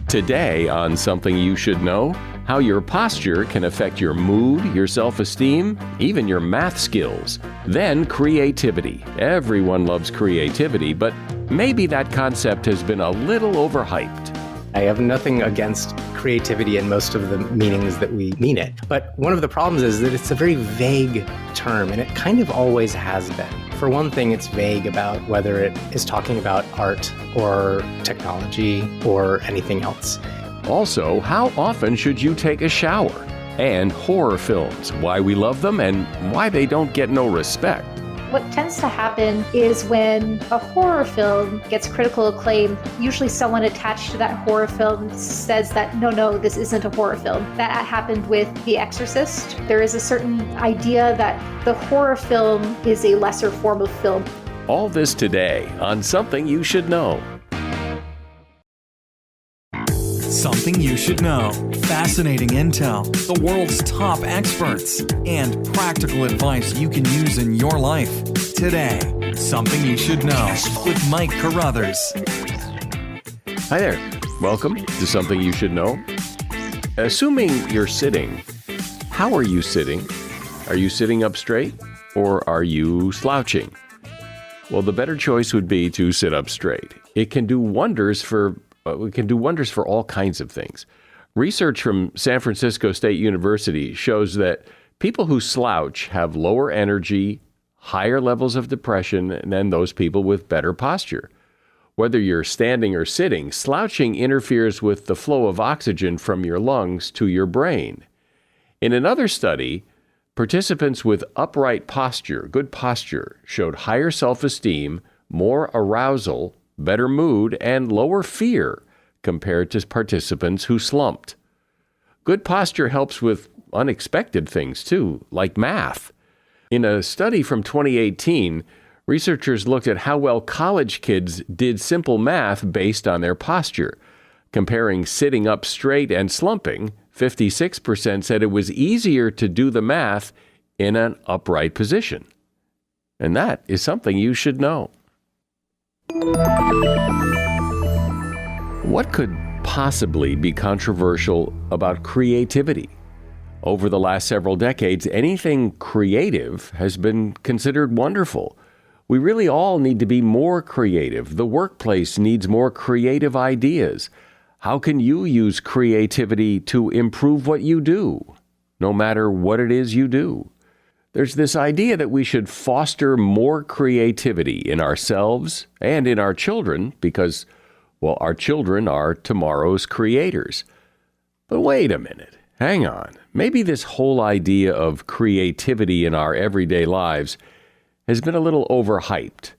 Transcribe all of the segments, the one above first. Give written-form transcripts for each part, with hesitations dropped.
Today on Something You Should Know, how your posture can affect your mood, your self-esteem, even your math skills. Then creativity. Everyone loves creativity, but maybe that concept has been a little overhyped. I have nothing against creativity in most of the meanings that we mean it. But one of the problems is that it's a very vague term, and it kind of always has been. For one thing, it's vague about whether it is talking about art or technology or anything else. Also, how often should you take a shower? And horror films, why we love them and why they don't get no respect. What tends to happen is when a horror film gets critical acclaim, usually someone attached to that horror film says that, no, this isn't a horror film. That happened with The Exorcist. There is a certain idea that the horror film is a lesser form of film. All this today on Something You Should Know. Something you should know. Fascinating intel, the world's top experts, and practical advice you can use in your life. Today, Something You Should Know with Mike Carruthers. Hi there. Welcome to Something You Should Know. Assuming you're sitting, how are you sitting? Are you sitting up straight or are you slouching? Well, the better choice would be to sit up straight. It can do wonders for all kinds of things. Research from San Francisco State University shows that people who slouch have lower energy, higher levels of depression than those people with better posture. Whether you're standing or sitting, slouching interferes with the flow of oxygen from your lungs to your brain. In another study, participants with upright posture, good posture, showed higher self-esteem, more arousal, better mood, and lower fear compared to participants who slumped. Good posture helps with unexpected things too, like math. In a study from 2018, researchers looked at how well college kids did simple math based on their posture. Comparing sitting up straight and slumping, 56% said it was easier to do the math in an upright position. And that is something you should know. What could possibly be controversial about creativity? Over the last several decades, anything creative has been considered wonderful. We really all need to be more creative. The workplace needs more creative ideas. How can you use creativity to improve what you do, no matter what it is you do? There's this idea that we should foster more creativity in ourselves and in our children because, well, our children are tomorrow's creators. But wait a minute. Hang on. Maybe this whole idea of creativity in our everyday lives has been a little overhyped.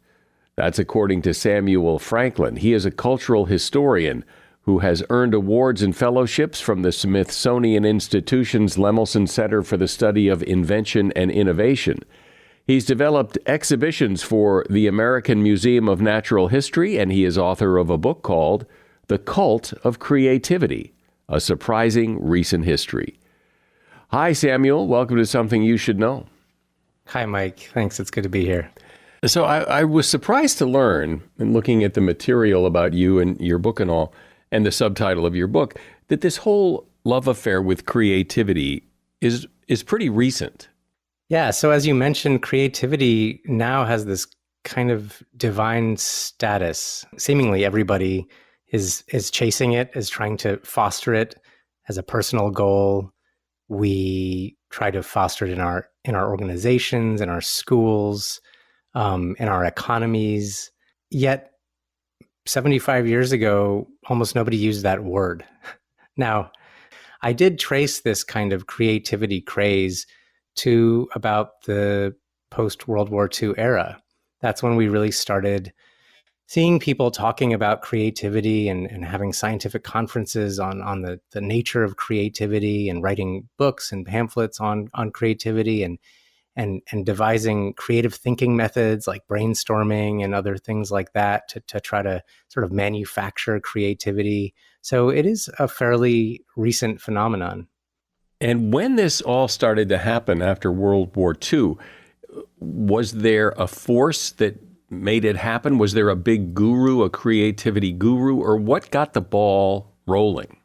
That's according to Samuel Franklin. He is a cultural historian who has earned awards and fellowships from the Smithsonian Institution's Lemelson Center for the Study of Invention and Innovation. He's developed exhibitions for the American Museum of Natural History, and he is author of a book called The Cult of Creativity, A Surprising Recent History. Hi, Samuel. Welcome to Something You Should Know. Hi, Mike. Thanks. It's good to be here. So I was surprised to learn, in looking at the material about you and your book and all, and the subtitle of your book, that this whole love affair with creativity is pretty recent. Yeah. So as you mentioned, creativity now has this kind of divine status. Seemingly everybody is chasing it, is trying to foster it as a personal goal. We try to foster it in our organizations, in our schools, in our economies. Yet 75 years ago, almost nobody used that word. Now, I did trace this kind of creativity craze to about the post-World War II era. That's when we really started seeing people talking about creativity and having scientific conferences on the nature of creativity and writing books and pamphlets on creativity and devising creative thinking methods like brainstorming and other things like that to try to sort of manufacture creativity. So it is a fairly recent phenomenon. And when this all started to happen after World War II, was there a force that made it happen? Was there a big guru, a creativity guru, or what got the ball rolling?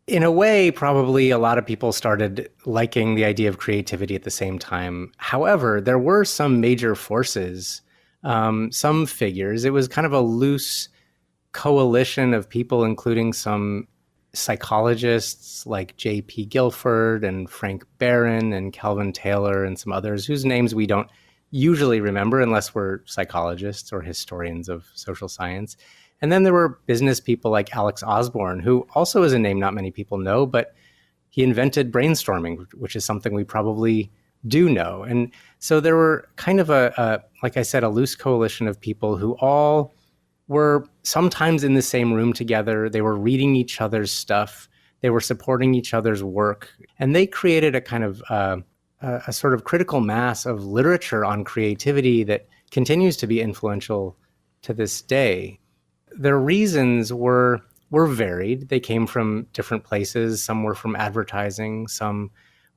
In a way, probably a lot of people started liking the idea of creativity at the same time. However, there were some major forces, some figures. It was kind of a loose coalition of people, including some psychologists like J.P. Guilford and Frank Barron and Calvin Taylor and some others whose names we don't usually remember unless we're psychologists or historians of social science. And then there were business people like Alex Osborne, who also is a name not many people know, but he invented brainstorming, which is something we probably do know. And so there were kind of like I said, a loose coalition of people who all were sometimes in the same room together. They were reading each other's stuff. They were supporting each other's work. And they created a kind of a sort of critical mass of literature on creativity that continues to be influential to this day. Their reasons were varied. They came from different places. Some were from advertising. Some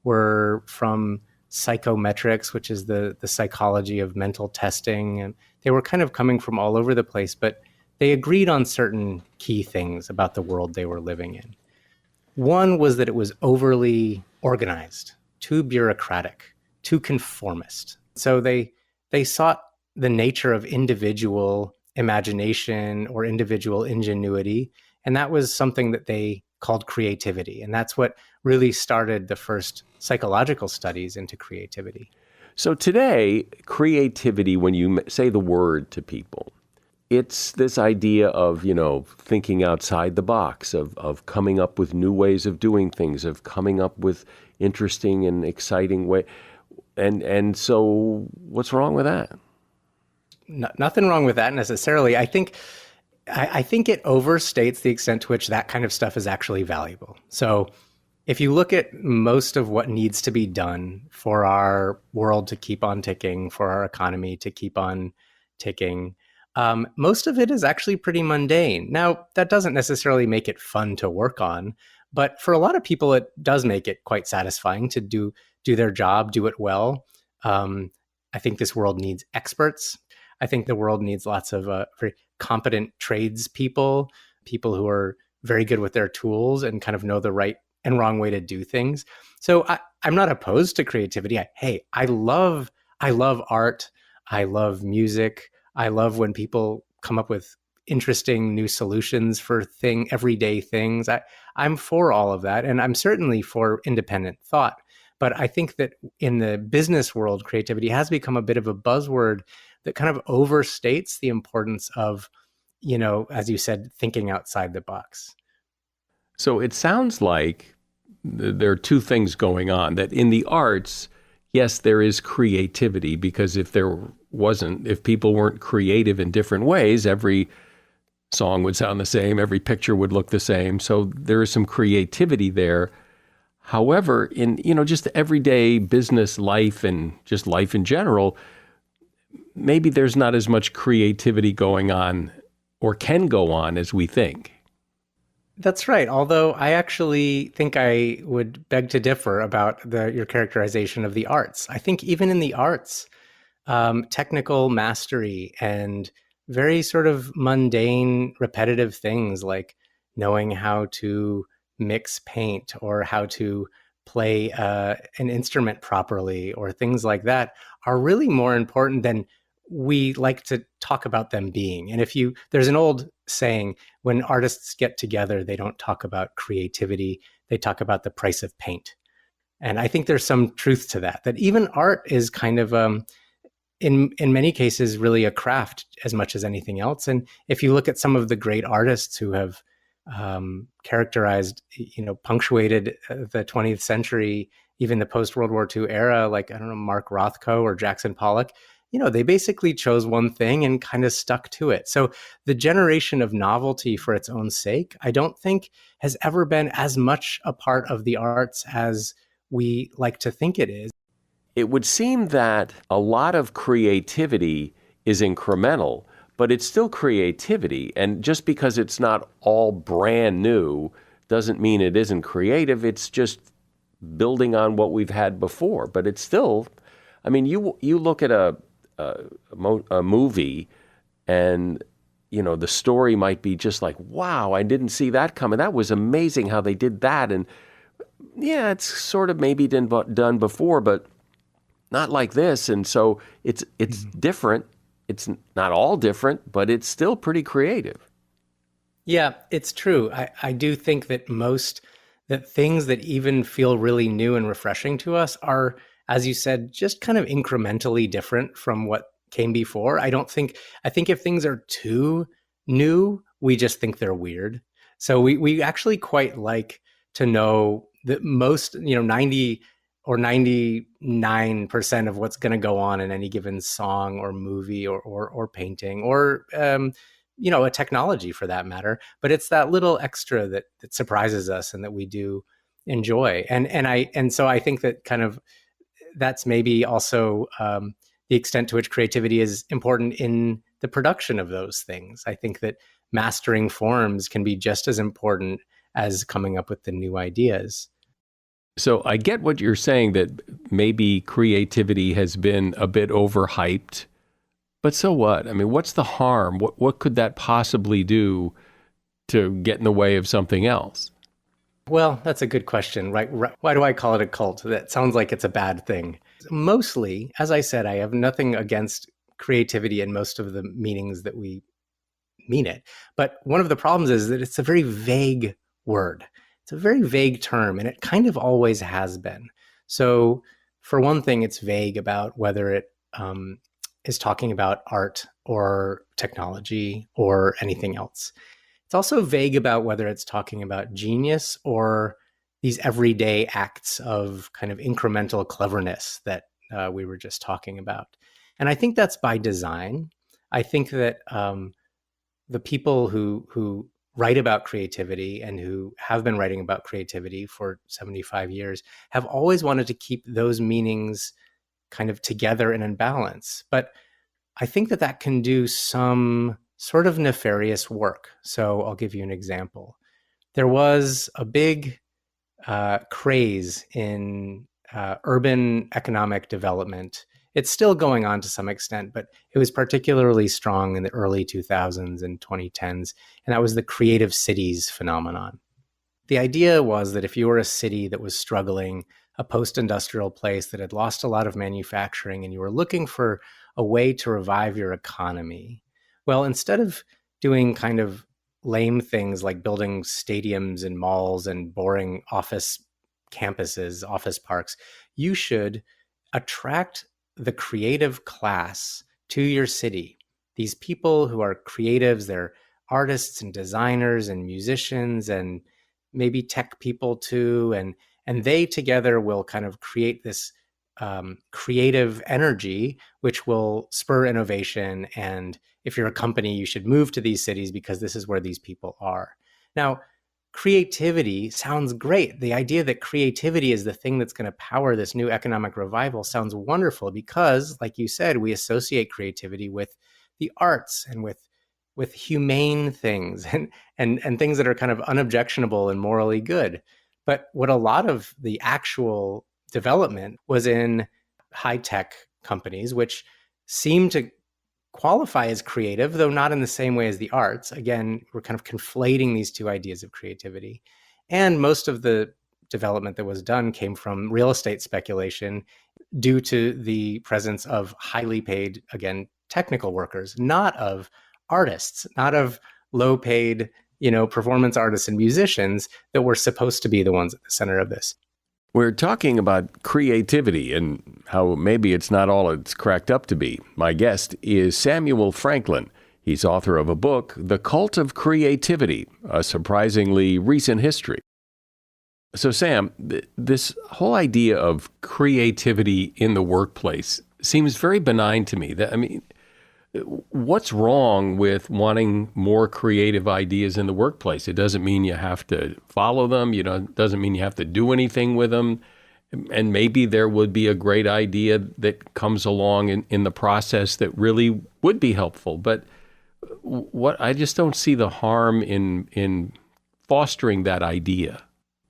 were from psychometrics, which is the psychology of mental testing. And they were kind of coming from all over the place, but they agreed on certain key things about the world they were living in. One was that it was overly organized, too bureaucratic, too conformist. So they sought the nature of individual imagination or individual ingenuity. And that was something that they called creativity. And that's what really started the first psychological studies into creativity. So today, creativity, when you say the word to people, it's this idea of, thinking outside the box, of coming up with new ways of doing things, of coming up with interesting and exciting way. And so what's wrong with that? Nothing wrong with that necessarily. I think it overstates the extent to which that kind of stuff is actually valuable. So if you look at most of what needs to be done for our world to keep on ticking, for our economy to keep on ticking, most of it is actually pretty mundane. Now, that doesn't necessarily make it fun to work on, but for a lot of people, it does make it quite satisfying to do their job, do it well. I think this world needs experts. I think the world needs lots of very competent tradespeople, people who are very good with their tools and kind of know the right and wrong way to do things. So I'm not opposed to creativity. I love art. I love music. I love when people come up with interesting new solutions for everyday things. I'm for all of that. And I'm certainly for independent thought. But I think that in the business world, creativity has become a bit of a buzzword that kind of overstates the importance of, as you said, thinking outside the box. So it sounds like there are two things going on, that in the arts, yes, there is creativity, because if people weren't creative in different ways, every song would sound the same, every picture would look the same. So there is some creativity there. However, in, just everyday business life and just life in general, maybe there's not as much creativity going on or can go on as we think. That's right. Although I actually think I would beg to differ about your characterization of the arts. I think even in the arts, technical mastery and very sort of mundane, repetitive things like knowing how to mix paint or how to play an instrument properly or things like that are really more important than we like to talk about them being. And there's an old saying, when artists get together, they don't talk about creativity, they talk about the price of paint. And I think there's some truth to that even art is kind of, in many cases, really a craft as much as anything else. And if you look at some of the great artists who have characterized, punctuated the 20th century, even the post-World War II era, like, Mark Rothko or Jackson Pollock, they basically chose one thing and kind of stuck to it. So the generation of novelty for its own sake, I don't think has ever been as much a part of the arts as we like to think it is. It would seem that a lot of creativity is incremental, but it's still creativity. And just because it's not all brand new doesn't mean it isn't creative. It's just building on what we've had before. But it's still, you look at a movie and the story might be just like, wow, I didn't see that coming. That was amazing how they did that. And yeah, it's sort of maybe done before, but not like this. And so it's different. It's not all different, but it's still pretty creative. Yeah, it's true. I do think that that things that even feel really new and refreshing to us are, as you said, just kind of incrementally different from what came before. I think if things are too new, we just think they're weird. So we actually quite like to know that most, 90 or 99% of what's going to go on in any given song or movie or painting or a technology for that matter. But it's that little extra that surprises us and that we do enjoy. And so I think that kind of that's maybe also the extent to which creativity is important in the production of those things. I think that mastering forms can be just as important as coming up with the new ideas. So I get what you're saying, that maybe creativity has been a bit overhyped, but so what? I mean, what's the harm? What could that possibly do to get in the way of something else? Well, that's a good question, right? Why do I call it a cult? That sounds like it's a bad thing. Mostly, as I said, I have nothing against creativity in most of the meanings that we mean it. But one of the problems is that it's a very vague word. It's a very vague term, and it kind of always has been. So for one thing, it's vague about whether it is talking about art or technology or anything else. It's also vague about whether it's talking about genius or these everyday acts of kind of incremental cleverness that we were just talking about. And I think that's by design. I think that the people who write about creativity and who have been writing about creativity for 75 years have always wanted to keep those meanings kind of together and in balance. But I think that can do some sort of nefarious work. So I'll give you an example. There was a big craze in urban economic development. It's still going on to some extent, but it was particularly strong in the early 2000s and 2010s, and that was the creative cities phenomenon. The idea was that if you were a city that was struggling, a post-industrial place that had lost a lot of manufacturing, and you were looking for a way to revive your economy, well, instead of doing kind of lame things like building stadiums and malls and boring office campuses, office parks, you should attract the creative class to your city. These people who are creatives, they're artists and designers and musicians and maybe tech people too. And they together will kind of create this creative energy, which will spur innovation. And if you're a company, you should move to these cities because this is where these people are. Now, creativity sounds great. The idea that creativity is the thing that's going to power this new economic revival sounds wonderful because, like you said, we associate creativity with the arts and with humane things and things that are kind of unobjectionable and morally good. But what a lot of the actual development was in high-tech companies, which seem to qualify as creative, though not in the same way as the arts. Again, we're kind of conflating these two ideas of creativity. And most of the development that was done came from real estate speculation due to the presence of highly paid, again, technical workers, not of artists, not of low-paid, performance artists and musicians that were supposed to be the ones at the center of this. We're talking about creativity and how maybe it's not all it's cracked up to be. My guest is Samuel Franklin. He's author of a book, The Cult of Creativity, a surprisingly recent history. So Sam, this whole idea of creativity in the workplace seems very benign to me. What's wrong with wanting more creative ideas in the workplace? It doesn't mean you have to follow them. It doesn't mean you have to do anything with them. And maybe there would be a great idea that comes along in the process that really would be helpful. But I just don't see the harm in fostering that idea.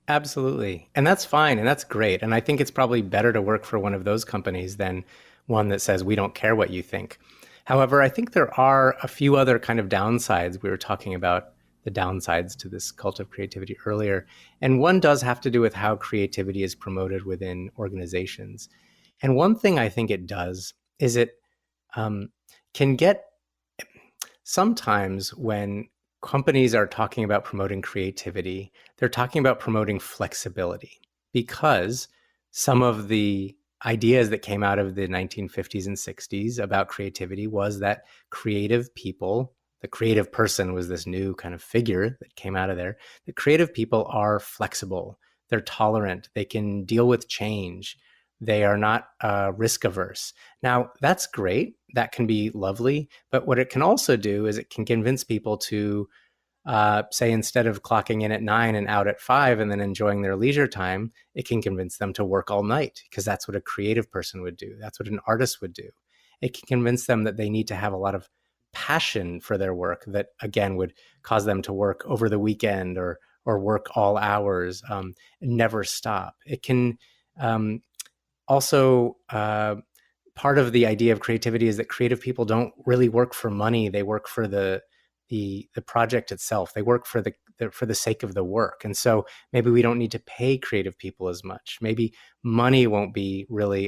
Absolutely. And that's fine. And that's great. And I think it's probably better to work for one of those companies than one that says, we don't care what you think. However, I think there are a few other kind of downsides. We were talking about the downsides to this cult of creativity earlier. And one does have to do with how creativity is promoted within organizations. And one thing I think it does is it can get, sometimes when companies are talking about promoting creativity, they're talking about promoting flexibility, because some of the ideas that came out of the 1950s and 60s about creativity was that creative people, the creative person was this new kind of figure that came out of there. The creative people are flexible, they're tolerant, they can deal with change, they are not risk averse. Now, that's great, that can be lovely, but what it can also do is it can convince people to say, instead of clocking in at 9 and out at 5 and then enjoying their leisure time, it can convince them to work all night, because that's what a creative person would do. That's what an artist would do. It can convince them that they need to have a lot of passion for their work that, again, would cause them to work over the weekend or work all hours, and never stop. It can also, part of the idea of creativity is that creative people don't really work for money. They work for the project itself. They work for the sake of the work. And so maybe we don't need to pay creative people as much. Maybe money won't be really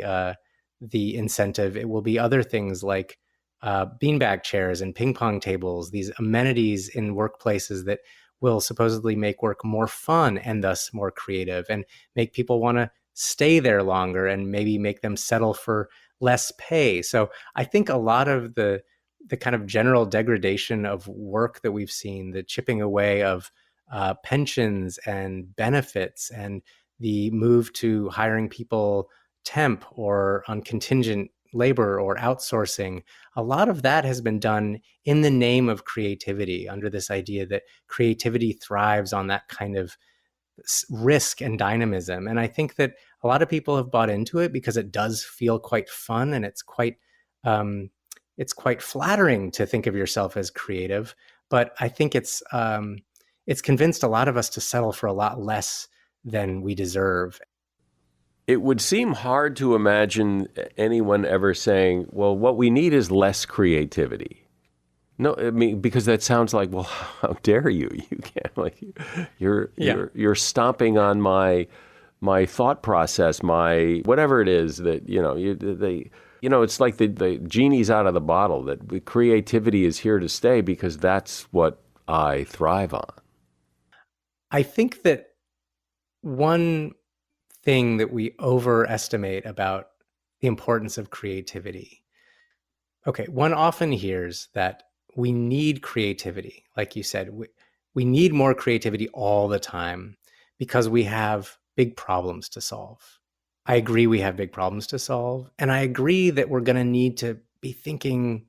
the incentive. It will be other things like beanbag chairs and ping pong tables, these amenities in workplaces that will supposedly make work more fun and thus more creative, and make people want to stay there longer, and maybe make them settle for less pay. So I think a lot of the kind of general degradation of work that we've seen, the chipping away of pensions and benefits, and the move to hiring people temp or on contingent labor or outsourcing, a lot of that has been done in the name of creativity, under this idea that creativity thrives on that kind of risk and dynamism. And I think that a lot of people have bought into it because it does feel quite fun, and it's quite flattering to think of yourself as creative. But I think it's convinced a lot of us to settle for a lot less than we deserve. It would seem hard to imagine anyone ever saying, well, what we need is less creativity. No, I mean, because that sounds like, well, how dare you? You can't, like, you're stomping on my thought process, my whatever it is that, it's like the genie's out of the bottle, that the creativity is here to stay because that's what I thrive on. I think that one thing that we overestimate about the importance of creativity. Okay, one often hears that we need creativity. Like you said, we need more creativity all the time because we have big problems to solve. I agree we have big problems to solve. And I agree that we're going to need to be thinking,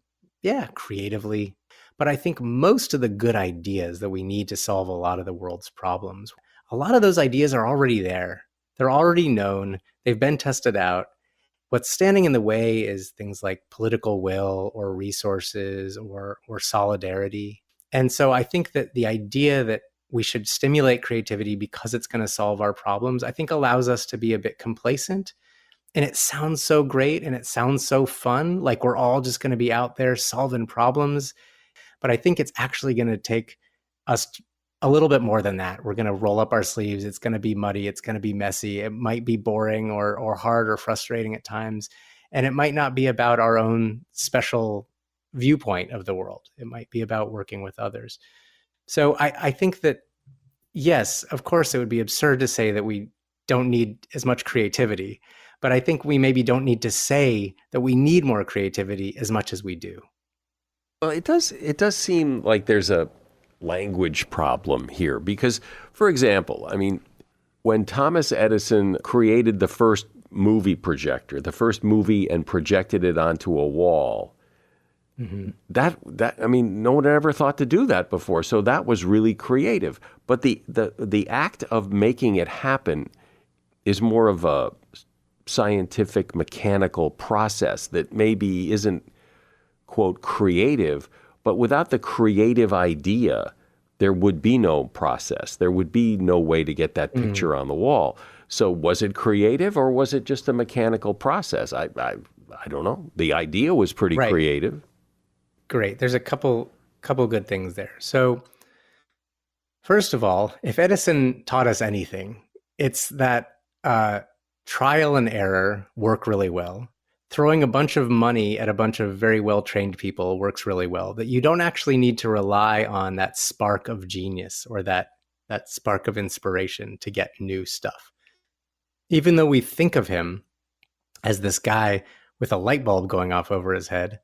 creatively. But I think most of the good ideas that we need to solve a lot of the world's problems, a lot of those ideas are already there. They're already known. They've been tested out. What's standing in the way is things like political will or resources or solidarity. And so I think that the idea that we should stimulate creativity because it's going to solve our problems, I think allows us to be a bit complacent. And it sounds so great and it sounds so fun, like we're all just going to be out there solving problems. But I think it's actually going to take us a little bit more than that. We're going to roll up our sleeves. It's going to be muddy. It's going to be messy. It might be boring or hard or frustrating at times. And it might not be about our own special viewpoint of the world. It might be about working with others. So I think that, yes, of course, it would be absurd to say that we don't need as much creativity. But I think we maybe don't need to say that we need more creativity as much as we do. Well, it does seem like there's a language problem here because, for example, I mean, when Thomas Edison created the first movie projector, the first movie, and projected it onto a wall, that I mean, no one had ever thought to do that before. So that was really creative. But the act of making it happen is more of a scientific, mechanical process that maybe isn't, quote, creative. But without the creative idea, there would be no process. There would be no way to get that picture on the wall. So was it creative or was it just a mechanical process? I don't know. The idea was pretty creative. Great. There's a couple good things there. So first of all, if Edison taught us anything, it's that trial and error work really well. Throwing a bunch of money at a bunch of very well-trained people works really well. That you don't actually need to rely on that spark of genius or that spark of inspiration to get new stuff. Even though we think of him as this guy with a light bulb going off over his head,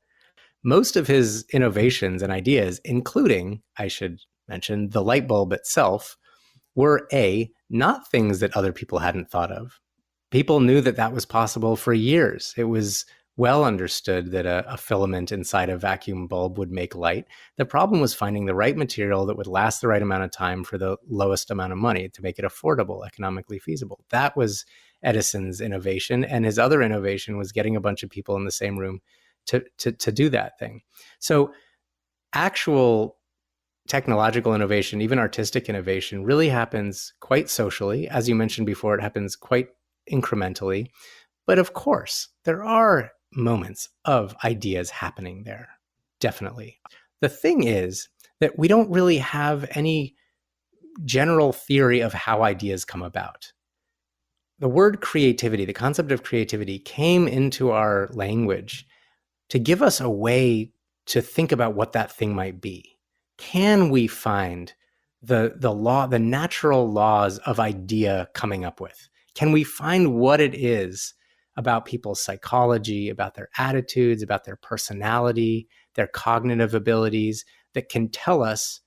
most of his innovations and ideas, including, I should mention, the light bulb itself, were not things that other people hadn't thought of. People knew that was possible for years. It was well understood that a filament inside a vacuum bulb would make light. The problem was finding the right material that would last the right amount of time for the lowest amount of money to make it affordable, economically feasible. That was Edison's innovation. And his other innovation was getting a bunch of people in the same room to do that thing. So actual technological innovation, even artistic innovation, really happens quite socially. As you mentioned before, it happens quite incrementally. But of course, there are moments of ideas happening there, definitely. The thing is that we don't really have any general theory of how ideas come about. The word creativity, the concept of creativity, came into our language to give us a way to think about what that thing might be. Can we find the natural laws of idea coming up with? Can we find what it is about people's psychology, about their attitudes, about their personality, their cognitive abilities that can tell us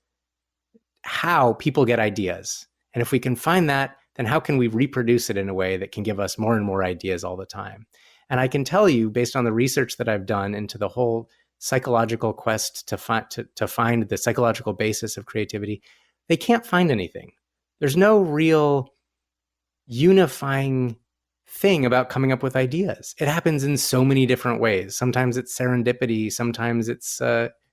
how people get ideas? And if we can find that, then how can we reproduce it in a way that can give us more and more ideas all the time? And I can tell you, based on the research that I've done into the whole psychological quest to find the psychological basis of creativity, they can't find anything. There's no real unifying thing about coming up with ideas. It happens in so many different ways. Sometimes it's serendipity. Sometimes it's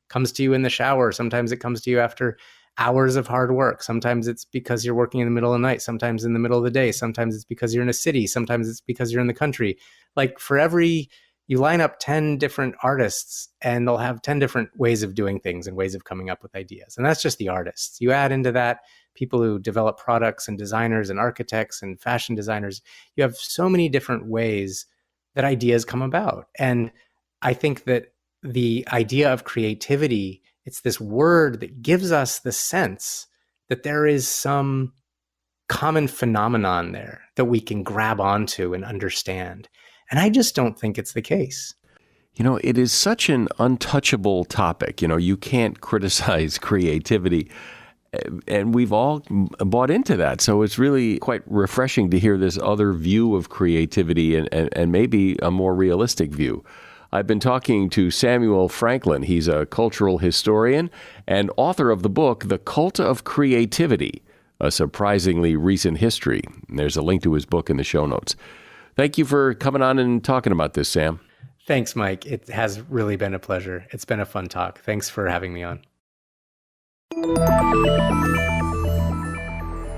comes to you in the shower. Sometimes it comes to you after hours of hard work. Sometimes it's because you're working in the middle of the night. Sometimes in the middle of the day. Sometimes it's because you're in a city. Sometimes it's because you're in the country. Like you line up 10 different artists and they'll have 10 different ways of doing things and ways of coming up with ideas. And that's just the artists. You add into that people who develop products and designers and architects and fashion designers. You have so many different ways that ideas come about. And I think that the idea of creativity, it's this word that gives us the sense that there is some common phenomenon there that we can grab onto and understand. And I just don't think it's the case. It is such an untouchable topic. You can't criticize creativity. And we've all bought into that. So it's really quite refreshing to hear this other view of creativity and maybe a more realistic view. I've been talking to Samuel Franklin. He's a cultural historian and author of the book, The Cult of Creativity, a surprisingly recent history. And there's a link to his book in the show notes. Thank you for coming on and talking about this, Sam. Thanks, Mike. It has really been a pleasure. It's been a fun talk. Thanks for having me on.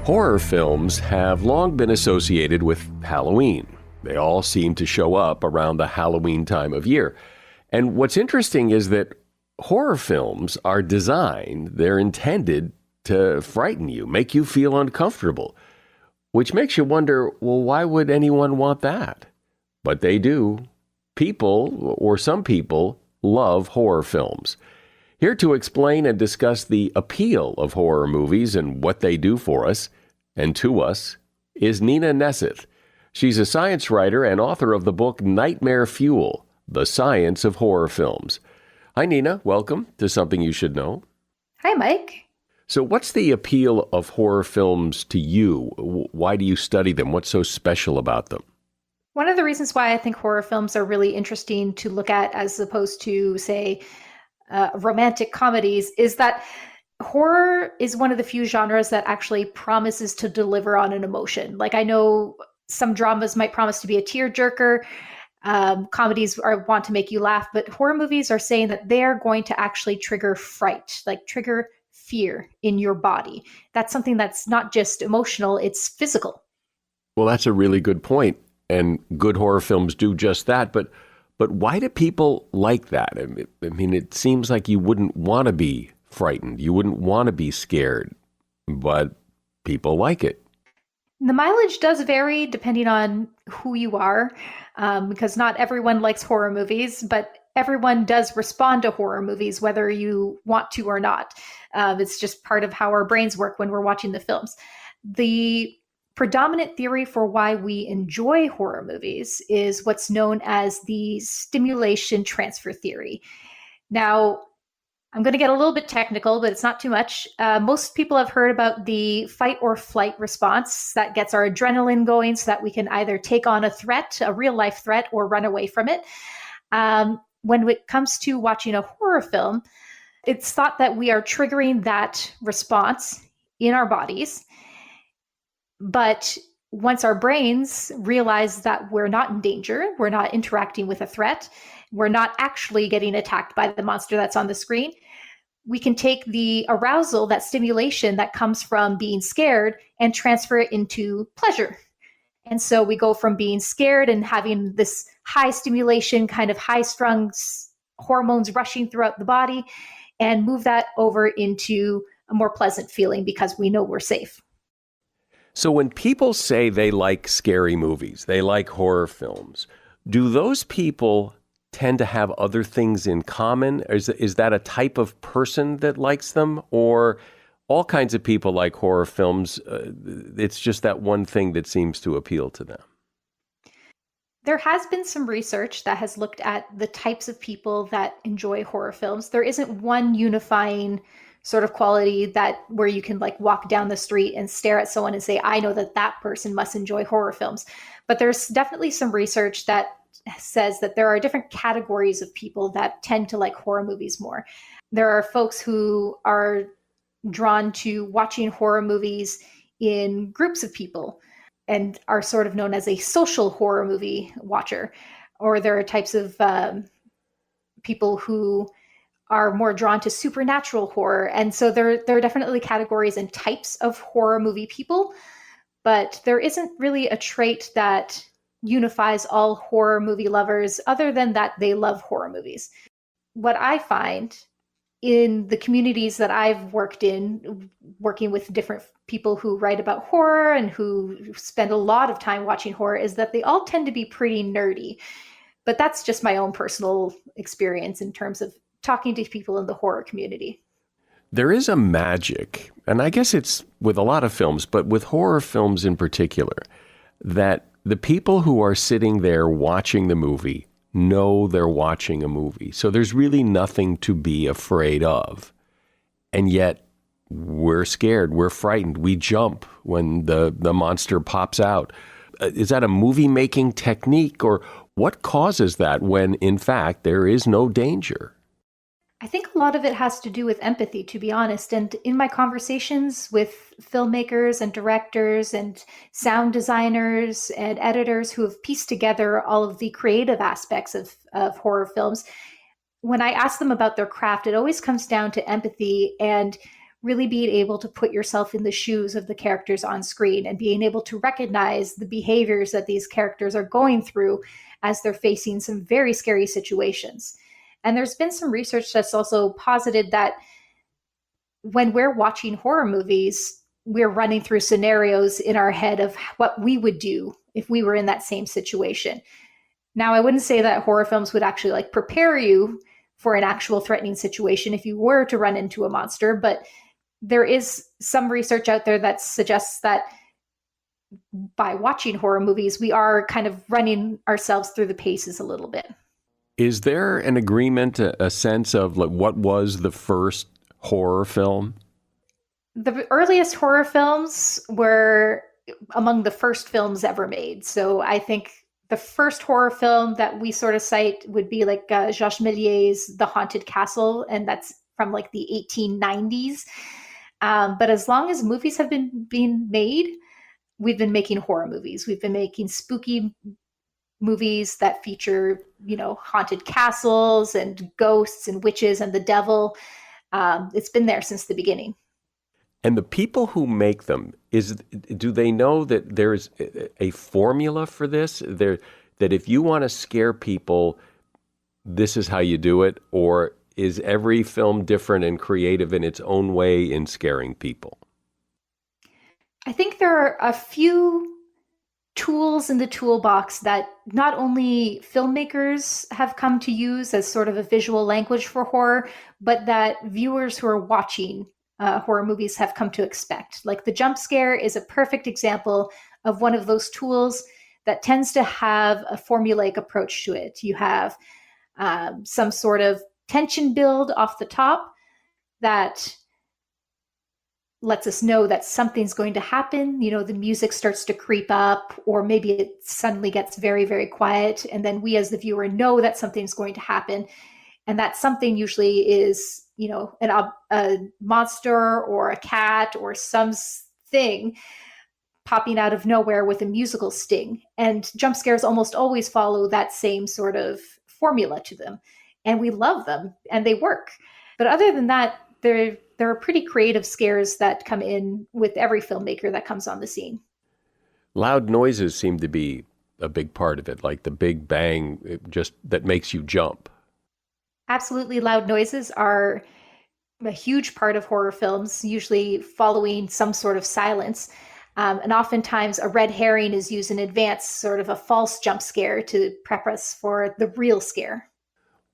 Horror films have long been associated with Halloween. They all seem to show up around the Halloween time of year. And what's interesting is that horror films are designed, they're intended to frighten you, make you feel uncomfortable, which makes you wonder, well, why would anyone want that? But they do. People, or some people, love horror films. Here to explain and discuss the appeal of horror movies and what they do for us, and to us, is Nina Neseth. She's a science writer and author of the book Nightmare Fuel, The Science of Horror Films. Hi, Nina. Welcome to Something You Should Know. Hi, Mike. So what's the appeal of horror films to you? Why do you study them? What's so special about them? One of the reasons why I think horror films are really interesting to look at as opposed to, say, romantic comedies is that horror is one of the few genres that actually promises to deliver on an emotion. Like, I know some dramas might promise to be a tearjerker. Comedies want to make you laugh, but horror movies are saying that they're going to actually trigger fright, like trigger fear in your body. That's something that's not just emotional, it's physical. Well, that's a really good point. And good horror films do just that. But But why do people like that? I mean, it seems like you wouldn't want to be frightened. You wouldn't want to be scared, but people like it. The mileage does vary depending on who you are, because not everyone likes horror movies, but everyone does respond to horror movies, whether you want to or not. It's just part of how our brains work when we're watching the films. The predominant theory for why we enjoy horror movies is what's known as the stimulation transfer theory. Now, I'm going to get a little bit technical, but it's not too much. Most people have heard about the fight or flight response that gets our adrenaline going so that we can either take on a threat, a real life threat, or run away from it. When it comes to watching a horror film, it's thought that we are triggering that response in our bodies. But once our brains realize that we're not in danger, we're not interacting with a threat, we're not actually getting attacked by the monster that's on the screen, we can take the arousal, that stimulation that comes from being scared, and transfer it into pleasure. And so we go from being scared and having this high stimulation, kind of high strung hormones rushing throughout the body, and move that over into a more pleasant feeling because we know we're safe. So when people say they like scary movies, they like horror films, do those people tend to have other things in common? Is that a type of person that likes them? Or all kinds of people like horror films, it's just that one thing that seems to appeal to them? There has been some research that has looked at the types of people that enjoy horror films. There isn't one unifying sort of quality that where you can like walk down the street and stare at someone and say, I know that that person must enjoy horror films. But there's definitely some research that says that there are different categories of people that tend to like horror movies more. There are folks who are drawn to watching horror movies in groups of people and are sort of known as a social horror movie watcher. Or there are types of people who are more drawn to supernatural horror. And so there are definitely categories and types of horror movie people, but there isn't really a trait that unifies all horror movie lovers other than that they love horror movies. What I find in the communities that I've worked in, working with different people who write about horror and who spend a lot of time watching horror, is that they all tend to be pretty nerdy. But that's just my own personal experience in terms of talking to people in the horror community. There is a magic, and I guess it's with a lot of films, but with horror films in particular, that the people who are sitting there watching the movie know they're watching a movie. So there's really nothing to be afraid of. And yet we're scared, we're frightened, we jump when the monster pops out. Is that a movie-making technique, or what causes that when, in fact, there is no danger? I think a lot of it has to do with empathy, to be honest. And in my conversations with filmmakers and directors and sound designers and editors who have pieced together all of the creative aspects of horror films, when I ask them about their craft, it always comes down to empathy and really being able to put yourself in the shoes of the characters on screen and being able to recognize the behaviors that these characters are going through as they're facing some very scary situations. And there's been some research that's also posited that when we're watching horror movies, we're running through scenarios in our head of what we would do if we were in that same situation. Now, I wouldn't say that horror films would actually like prepare you for an actual threatening situation if you were to run into a monster, but there is some research out there that suggests that by watching horror movies, we are kind of running ourselves through the paces a little bit. Is there an agreement, a sense of like what was the first horror film? The earliest horror films were among the first films ever made. So I think the first horror film that we sort of cite would be like Georges Méliès's The Haunted Castle, and that's from like the 1890s. But as long as movies have been being made, we've been making horror movies. We've been making spooky movies that feature, haunted castles and ghosts and witches and the devil. It's been there since the beginning. And the people who make them, do they know that there is a formula for this? That if you want to scare people, this is how you do it? Or is every film different and creative in its own way in scaring people? I think there are a few tools in the toolbox that not only filmmakers have come to use as sort of a visual language for horror, but that viewers who are watching horror movies have come to expect. Like the jump scare is a perfect example of one of those tools that tends to have a formulaic approach to it. You have some sort of tension build off the top that lets us know that something's going to happen. You know, the music starts to creep up, or maybe it suddenly gets very, very quiet. And then we as the viewer know that something's going to happen. And that something usually is, you know, a monster or a cat or something popping out of nowhere with a musical sting. And jump scares almost always follow that same sort of formula to them. And we love them and they work. But other than that, there are pretty creative scares that come in with every filmmaker that comes on the scene. Loud noises seem to be a big part of it, like the big bang, just that makes you jump. Absolutely, loud noises are a huge part of horror films, usually following some sort of silence. And oftentimes a red herring is used in advance, sort of a false jump scare to prep us for the real scare.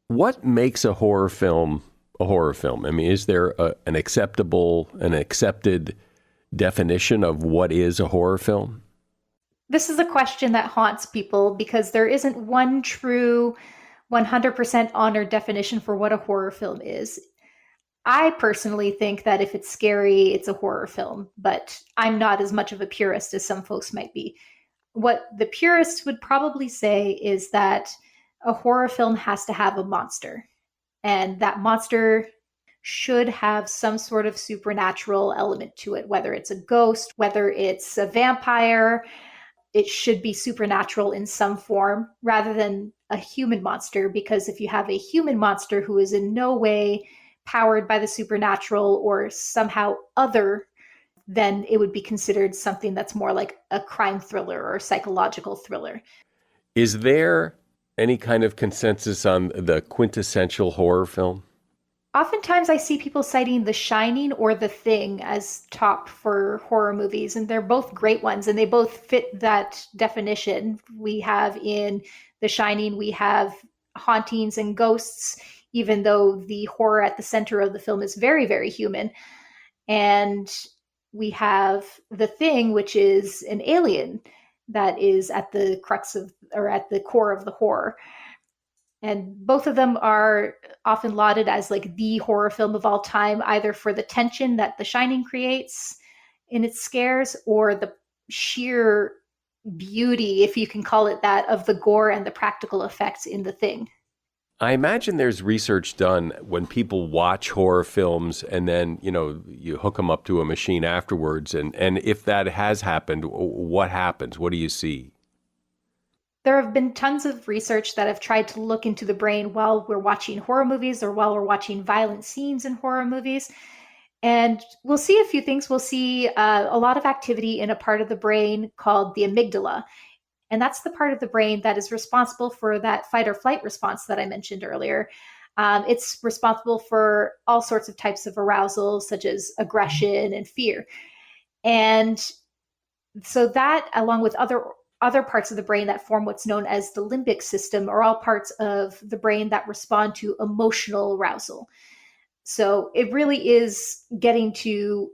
What makes a horror film a horror film? I mean, is there an accepted definition of what is a horror film? This is a question that haunts people because there isn't one true 100% honored definition for what a horror film is. I personally think that if it's scary, it's a horror film, but I'm not as much of a purist as some folks might be. What the purists would probably say is that a horror film has to have a monster, and that monster should have some sort of supernatural element to it, whether it's a ghost, whether it's a vampire. It should be supernatural in some form rather than a human monster, because if you have a human monster who is in no way powered by the supernatural or somehow other, then it would be considered something that's more like a crime thriller or psychological thriller. Is there any kind of consensus on the quintessential horror film? Oftentimes I see people citing The Shining or The Thing as top for horror movies, and they're both great ones, and they both fit that definition. We have in The Shining, we have hauntings and ghosts, even though the horror at the center of the film is very, very human. And we have The Thing, which is an alien that is at the crux of, or at the core of the horror. And both of them are often lauded as like the horror film of all time, either for the tension that The Shining creates in its scares or the sheer beauty, if you can call it that, of the gore and the practical effects in The Thing. I imagine there's research done when people watch horror films and then, you know, you hook them up to a machine afterwards. And if that has happened, what happens? What do you see? There have been tons of research that have tried to look into the brain while we're watching horror movies or while we're watching violent scenes in horror movies. And we'll see a few things. We'll see a lot of activity in a part of the brain called the amygdala. And that's the part of the brain that is responsible for that fight or flight response that I mentioned earlier. It's responsible for all sorts of types of arousal, such as aggression and fear. And so that, along with other parts of the brain that form what's known as the limbic system, are all parts of the brain that respond to emotional arousal. So it really is getting to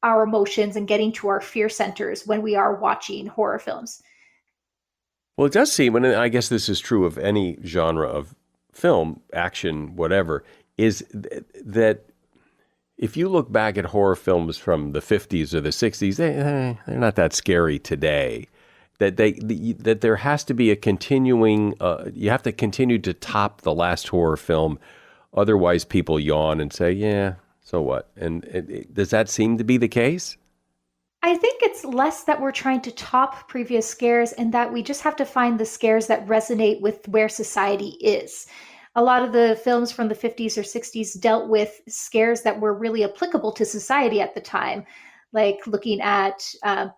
our emotions and getting to our fear centers when we are watching horror films. Well, it does seem, and I guess this is true of any genre of film, action, whatever, is that if you look back at horror films from the 50s or the 60s, they're not that scary today. That there has to be a continuing, you have to continue to top the last horror film. Otherwise, people yawn and say, yeah, so what? And does that seem to be the case? I think it's less that we're trying to top previous scares and that we just have to find the scares that resonate with where society is. A lot of the films from the 50s or 60s dealt with scares that were really applicable to society at the time, like looking at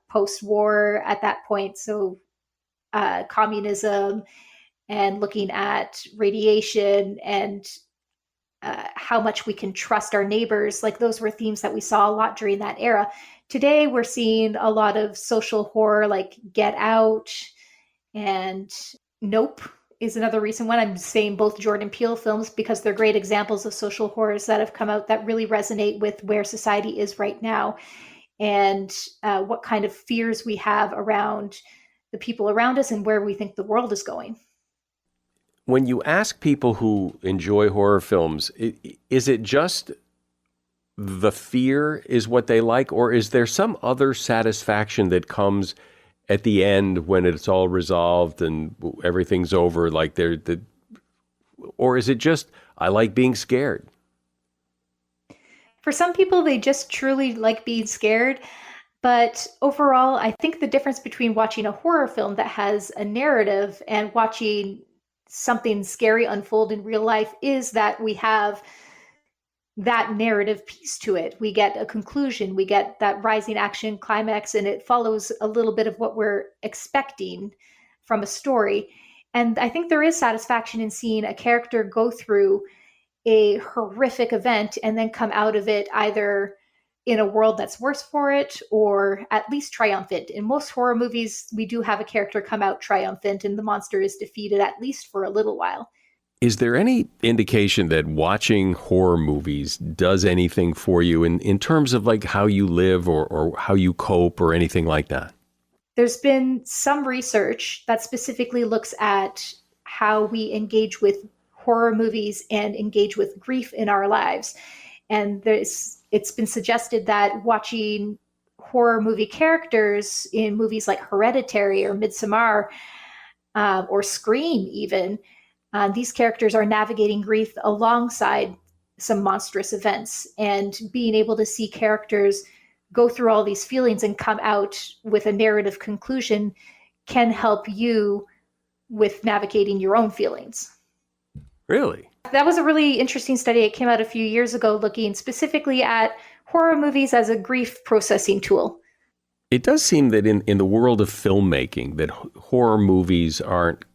post-war at that point. So communism, and looking at radiation and how much we can trust our neighbors. Like those were themes that we saw a lot during that era. Today, we're seeing a lot of social horror, like Get Out and Nope is another recent one. I'm saying both Jordan Peele films because they're great examples of social horrors that have come out that really resonate with where society is right now and what kind of fears we have around the people around us and where we think the world is going. When you ask people who enjoy horror films, is it just the fear is what they like, or is there some other satisfaction that comes at the end when it's all resolved and everything's over? Like or is it just, I like being scared? For some people, they just truly like being scared. But overall, I think the difference between watching a horror film that has a narrative and watching something scary unfold in real life is that we have that narrative piece to it. We get a conclusion, we get that rising action climax, and it follows a little bit of what we're expecting from a story. And I think there is satisfaction in seeing a character go through a horrific event and then come out of it either in a world that's worse for it or at least triumphant. In most horror movies, we do have a character come out triumphant and the monster is defeated at least for a little while. Is there any indication that watching horror movies does anything for you in terms of like how you live or how you cope or anything like that? There's been some research that specifically looks at how we engage with horror movies and engage with grief in our lives. And it's been suggested that watching horror movie characters in movies like Hereditary or Midsommar or Scream even, these characters are navigating grief alongside some monstrous events, and being able to see characters go through all these feelings and come out with a narrative conclusion can help you with navigating your own feelings. Really? That was a really interesting study. It came out a few years ago looking specifically at horror movies as a grief processing tool. It does seem that in the world of filmmaking that horror movies aren't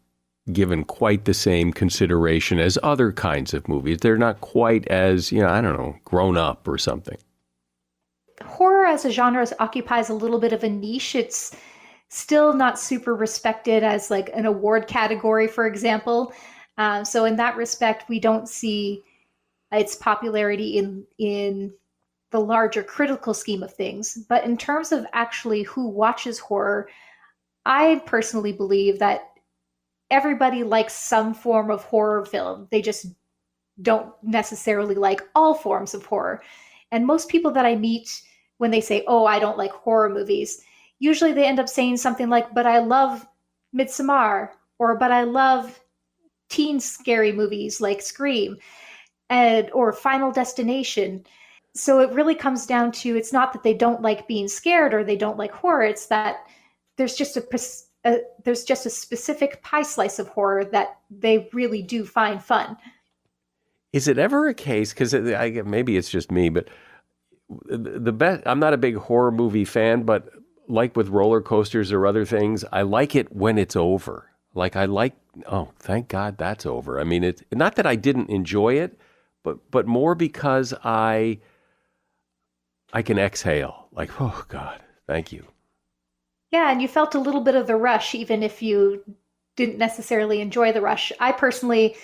given quite the same consideration as other kinds of movies. They're not quite as, grown up or something. Horror as a genre occupies a little bit of a niche. It's still not super respected as like an award category, for example. So in that respect, we don't see its popularity in the larger critical scheme of things. But in terms of actually who watches horror, I personally believe that everybody likes some form of horror film. They just don't necessarily like all forms of horror. And most people that I meet, when they say, oh, I don't like horror movies, usually they end up saying something like, but I love Midsommar, or but I love teen scary movies like Scream or Final Destination. So it really comes down to, it's not that they don't like being scared or they don't like horror. It's that there's just a specific pie slice of horror that they really do find fun. Is it ever a case, because maybe it's just me, but the best, I'm not a big horror movie fan, but like with roller coasters or other things, I like it when it's over. Like oh, thank God that's over. I mean, it's not that I didn't enjoy it, but more because I can exhale. Like, oh God, thank you. Yeah, and you felt a little bit of the rush, even if you didn't necessarily enjoy the rush. I personally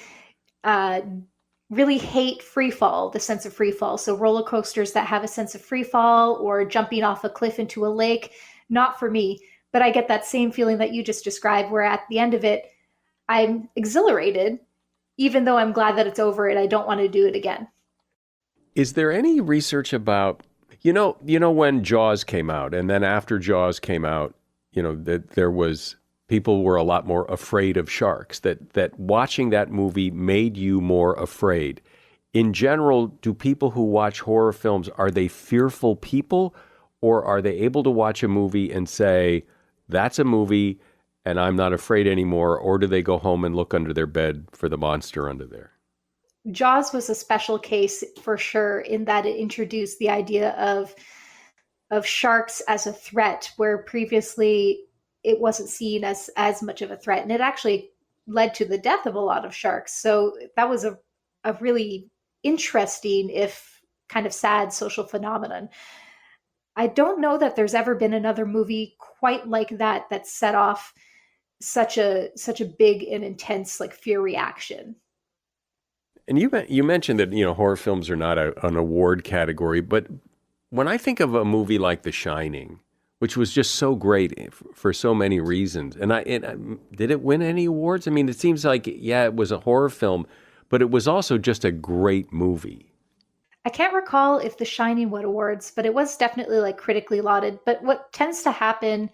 really hate free fall, the sense of free fall. So roller coasters that have a sense of free fall or jumping off a cliff into a lake, not for me. But I get that same feeling that you just described, where at the end of it, I'm exhilarated, even though I'm glad that it's over and I don't want to do it again. Is there any research about, when Jaws came out, and then after Jaws came out, that there was, people were a lot more afraid of sharks, that watching that movie made you more afraid. In general, do people who watch horror films, are they fearful people, or are they able to watch a movie and say, that's a movie and I'm not afraid anymore, or do they go home and look under their bed for the monster under there? Jaws was a special case for sure, in that it introduced the idea of sharks as a threat, where previously it wasn't seen as much of a threat. And it actually led to the death of a lot of sharks. So that was a really interesting, if kind of sad, social phenomenon. I don't know that there's ever been another movie quite like that set off such a big and intense like fear reaction. And you mentioned that horror films are not an award category, but when I think of a movie like The Shining, which was just so great for so many reasons, and did it win any awards? I mean, it seems like it was a horror film, but it was also just a great movie. I can't recall if The Shining won awards, but it was definitely like critically lauded. But what tends to happen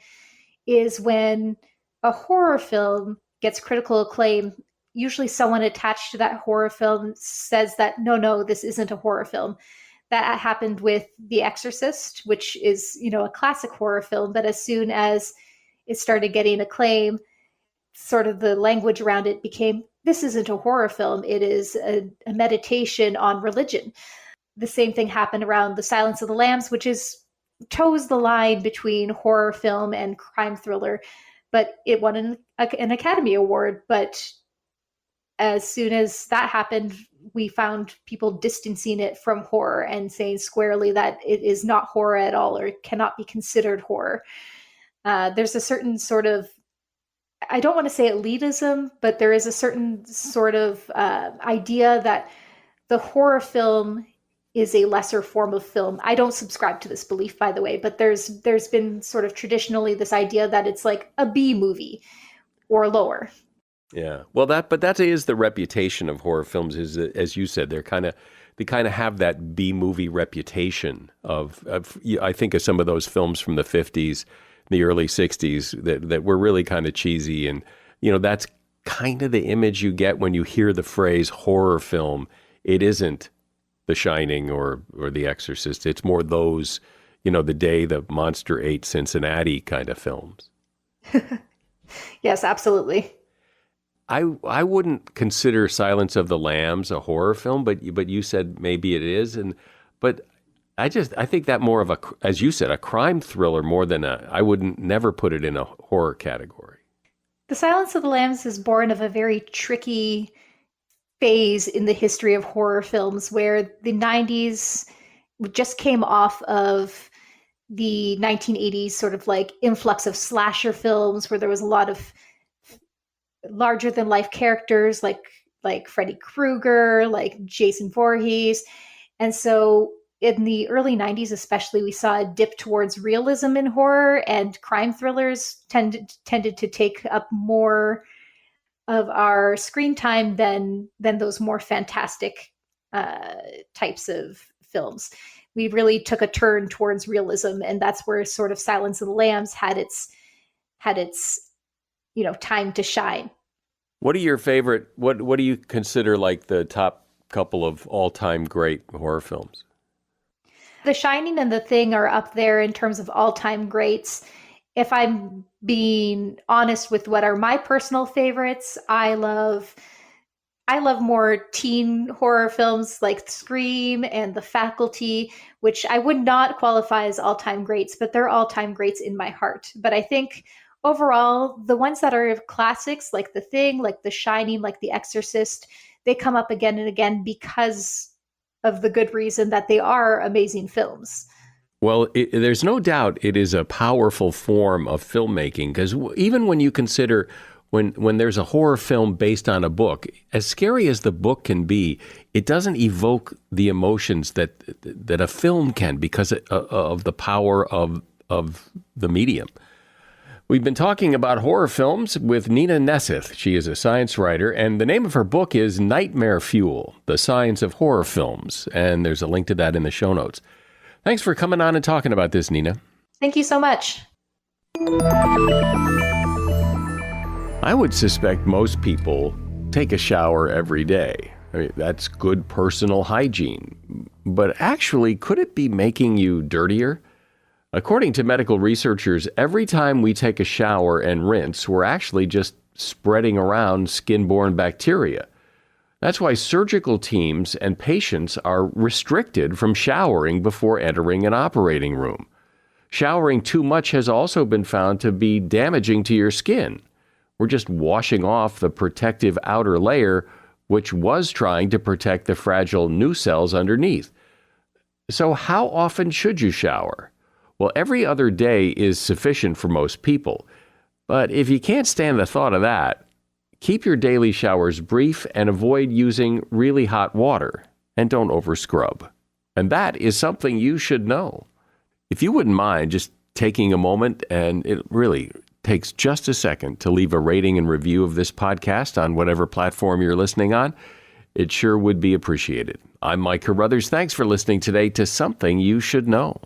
is when a horror film gets critical acclaim, usually someone attached to that horror film says that, no, this isn't a horror film. That happened with The Exorcist, which is, a classic horror film. But as soon as it started getting acclaim, sort of the language around it became, this isn't a horror film. It is a meditation on religion. The same thing happened around The Silence of the Lambs, which toes the line between horror film and crime thriller. But it won an Academy Award. But as soon as that happened, we found people distancing it from horror and saying squarely that it is not horror at all, or cannot be considered horror. There's a certain sort of, I don't want to say elitism, but there is a certain sort of idea that the horror film is a lesser form of film. I don't subscribe to this belief, by the way, but there's been sort of traditionally this idea that it's like a B movie or lower. Yeah, well, that is the reputation of horror films. Is, as you said, they kind of have that B movie reputation of I think of some of those films from the 50s, the early 60s that were really kind of cheesy, and that's kind of the image you get when you hear the phrase horror film. It isn't The Shining or The Exorcist. It's more those, The Day the Monster Ate Cincinnati kind of films. Yes, absolutely. I wouldn't consider Silence of the Lambs a horror film, but you said maybe it is, but I think that more of a, as you said, a crime thriller more than I wouldn't never put it in a horror category. The Silence of the Lambs is born of a very tricky phase in the history of horror films, where the 90s just came off of the 1980s sort of like influx of slasher films, where there was a lot of larger than life characters like Freddy Krueger, like Jason Voorhees. And so in the early 90s especially, we saw a dip towards realism in horror, and crime thrillers tended to take up more of our screen time than those more fantastic types of films. We really took a turn towards realism, and that's where sort of Silence of the Lambs had its time to shine. What are your favorite, what do you consider like the top couple of all-time great horror films? The Shining and The Thing are up there in terms of all-time greats. If I'm being honest with what are my personal favorites, I love more teen horror films like Scream and The Faculty, which I would not qualify as all-time greats, but they're all-time greats in my heart. But I think overall, the ones that are classics, like The Thing, like The Shining, like The Exorcist, they come up again and again because of the good reason that they are amazing films. Well, there's no doubt it is a powerful form of filmmaking, because even when you consider when there's a horror film based on a book, as scary as the book can be, it doesn't evoke the emotions that a film can because of the power of the medium. We've been talking about horror films with Nina Neseth. She is a science writer, and the name of her book is Nightmare Fuel, The Science of Horror Films, and there's a link to that in the show notes. Thanks for coming on and talking about this, Nina. Thank you so much. I would suspect most people take a shower every day. I mean, that's good personal hygiene. But actually, could it be making you dirtier? According to medical researchers, every time we take a shower and rinse, we're actually just spreading around skin-borne bacteria. That's why surgical teams and patients are restricted from showering before entering an operating room. Showering too much has also been found to be damaging to your skin. We're just washing off the protective outer layer, which was trying to protect the fragile new cells underneath. So how often should you shower? Well, every other day is sufficient for most people. But if you can't stand the thought of that, keep your daily showers brief and avoid using really hot water. And don't over-scrub. And that is something you should know. If you wouldn't mind just taking a moment, and it really takes just a second to leave a rating and review of this podcast on whatever platform you're listening on, it sure would be appreciated. I'm Mike Carruthers. Thanks for listening today to Something You Should Know.